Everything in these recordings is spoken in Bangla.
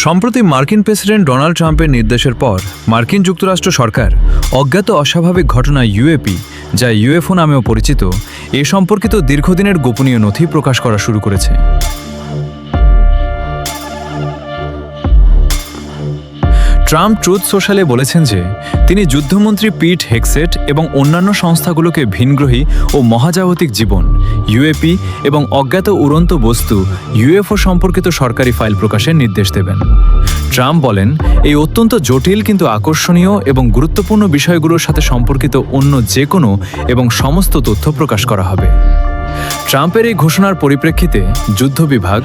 সম্প্রতি মার্কিন প্রেসিডেন্ট ডোনাল্ড ট্রাম্পের নির্দেশের পর মার্কিন যুক্তরাষ্ট্র সরকার অজ্ঞাত অস্বাভাবিক ঘটনা ইউএপি, যা ইউএফও নামেও পরিচিত, এ সম্পর্কিত দীর্ঘদিনের গোপনীয় নথি প্রকাশ করা শুরু করেছে। ট্রাম্প ট্রুথ সোশ্যালে বলেছেন যে তিনি যুদ্ধমন্ত্রী পিট হেগসেট এবং অন্যান্য সংস্থাগুলোকে ভিনগ্রহী ও মহাজাগতিক জীবন, ইউএপি এবং অজ্ঞাত উড়ন্ত বস্তু ইউএফও সম্পর্কিত সরকারি ফাইল প্রকাশের নির্দেশ দেবেন। ট্রাম্প বলেন, এই অত্যন্ত জটিল কিন্তু আকর্ষণীয় এবং গুরুত্বপূর্ণ বিষয়গুলোর সাথে সম্পর্কিত অন্য যে কোনো এবং সমস্ত তথ্য প্রকাশ করা হবে। ট্রাম্পের এই ঘোষণার পরিপ্রেক্ষিতে যুদ্ধ বিভাগ,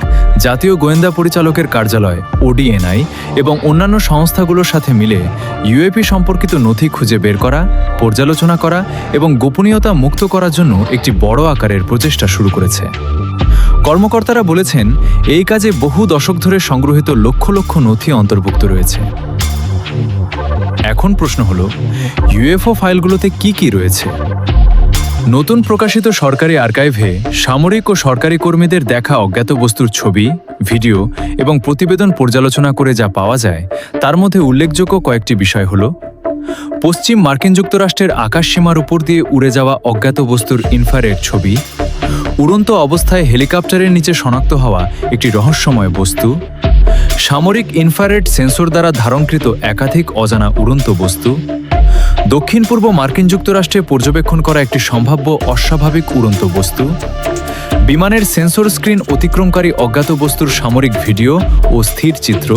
জাতীয় গোয়েন্দা পরিচালকের কার্যালয় ODNI এবং অন্যান্য সংস্থাগুলোর সাথে মিলে ইউএপি সম্পর্কিত নথি খুঁজে বের করা, পর্যালোচনা করা এবং গোপনীয়তা মুক্ত করার জন্য একটি বড় আকারের প্রচেষ্টা শুরু করেছে। কর্মকর্তারা বলেছেন, এই কাজে বহু দশক ধরে সংগৃহীত লক্ষ লক্ষ নথি অন্তর্ভুক্ত রয়েছে। এখন প্রশ্ন হলো, ইউএফও ফাইলগুলোতে কি রয়েছে? নতুন প্রকাশিত সরকারি আর্কাইভে সামরিক ও সরকারি কর্মীদের দেখা অজ্ঞাত বস্তুর ছবি, ভিডিও এবং প্রতিবেদন পর্যালোচনা করে যা পাওয়া যায়, তার মধ্যে উল্লেখযোগ্য কয়েকটি বিষয় হল: পশ্চিম মার্কিন যুক্তরাষ্ট্রের আকাশসীমার উপর দিয়ে উড়ে যাওয়া অজ্ঞাত বস্তুর ইনফ্রারেড ছবি, উড়ন্ত অবস্থায় হেলিকপ্টারের নিচে শনাক্ত হওয়া একটি রহস্যময় বস্তু, সামরিক ইনফ্রারেড সেন্সর দ্বারা ধারণকৃত একাধিক অজানা উড়ন্ত বস্তু, দক্ষিণ পূর্ব মার্কিন যুক্তরাষ্ট্রে পর্যবেক্ষণ করা একটি সম্ভাব্য অস্বাভাবিক উড়ন্ত বস্তু, বিমানের সেন্সর স্ক্রিন অতিক্রমকারী অজ্ঞাত বস্তুর সামরিক ভিডিও ও স্থির চিত্র,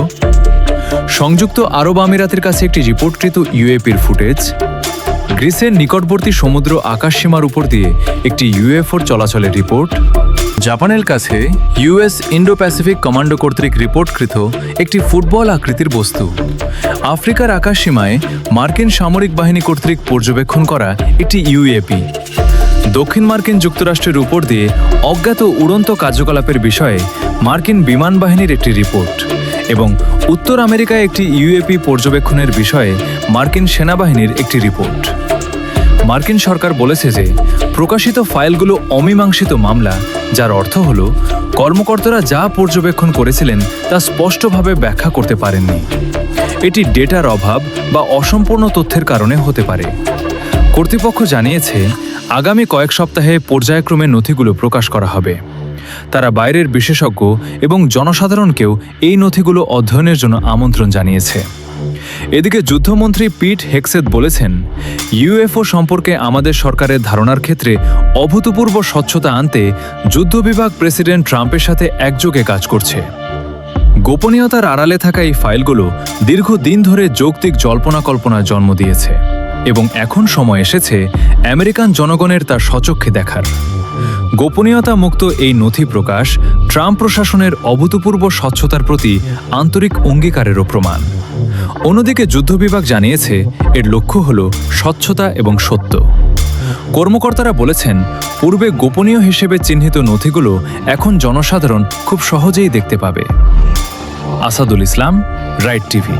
সংযুক্ত আরব আমিরাতের কাছে একটি রিপোর্টকৃত ইউএপির ফুটেজ, গ্রিসের নিকটবর্তী সমুদ্র আকাশসীমার উপর দিয়ে একটি ইউএফওর চলাচলের রিপোর্ট, জাপানের কাছে ইউএস ইন্ডো প্যাসিফিক কমান্ডো কর্তৃক রিপোর্টকৃত একটি ফুটবল আকৃতির বস্তু, আফ্রিকার আকাশসীমায় মার্কিন সামরিক বাহিনী কর্তৃক পর্যবেক্ষণ করা একটি ইউএপি, দক্ষিণ মার্কিন যুক্তরাষ্ট্রের উপর দিয়ে অজ্ঞাত উড়ন্ত কার্যকলাপের বিষয়ে মার্কিন বিমান বাহিনীর একটি রিপোর্ট এবং উত্তর আমেরিকায় একটি ইউএপি পর্যবেক্ষণের বিষয়ে মার্কিন সেনাবাহিনীর একটি রিপোর্ট। মার্কিন সরকার বলেছে যে প্রকাশিত ফাইলগুলো অমীমাংসিত মামলা, যার অর্থ হল কর্মকর্তারা যা পর্যবেক্ষণ করেছিলেন তা স্পষ্টভাবে ব্যাখ্যা করতে পারেননি। এটি ডেটার অভাব বা অসম্পূর্ণ তথ্যের কারণে হতে পারে। কর্তৃপক্ষ জানিয়েছে, আগামী কয়েক সপ্তাহে পর্যায়ক্রমে নথিগুলো প্রকাশ করা হবে। তারা বাইরের বিশেষজ্ঞ এবং জনসাধারণকেও এই নথিগুলো অধ্যয়নের জন্য আমন্ত্রণ জানিয়েছে। এদিকে যুদ্ধমন্ত্রী পিট হেগসেট বলেছেন, ইউএফও সম্পর্কে আমাদের সরকারের ধারণার ক্ষেত্রে অভূতপূর্ব স্বচ্ছতা আনতে যুদ্ধ বিভাগ প্রেসিডেন্ট ট্রাম্পের সাথে একযোগে কাজ করছে। গোপনীয়তার আড়ালে থাকা এই ফাইলগুলো দীর্ঘদিন ধরে যৌক্তিক জল্পনা-কল্পনার জন্ম দিয়েছে এবং এখন সময় এসেছে আমেরিকান জনগণের তা স্বচক্ষে দেখার। গোপনীয়তা মুক্ত এই নথি প্রকাশ ট্রাম্প প্রশাসনের অভূতপূর্ব স্বচ্ছতার প্রতি আন্তরিক অঙ্গীকারেরও প্রমাণ। অন্যদিকে যুদ্ধ বিভাগ জানিয়েছে, এর লক্ষ্য হল স্বচ্ছতা এবং সত্য। কর্মকর্তারা বলেছেন, পূর্বে গোপনীয় হিসেবে চিহ্নিত নথিগুলো এখন জনসাধারণ খুব সহজেই দেখতে পাবে। আসাদুল ইসলাম, রাইট টিভি।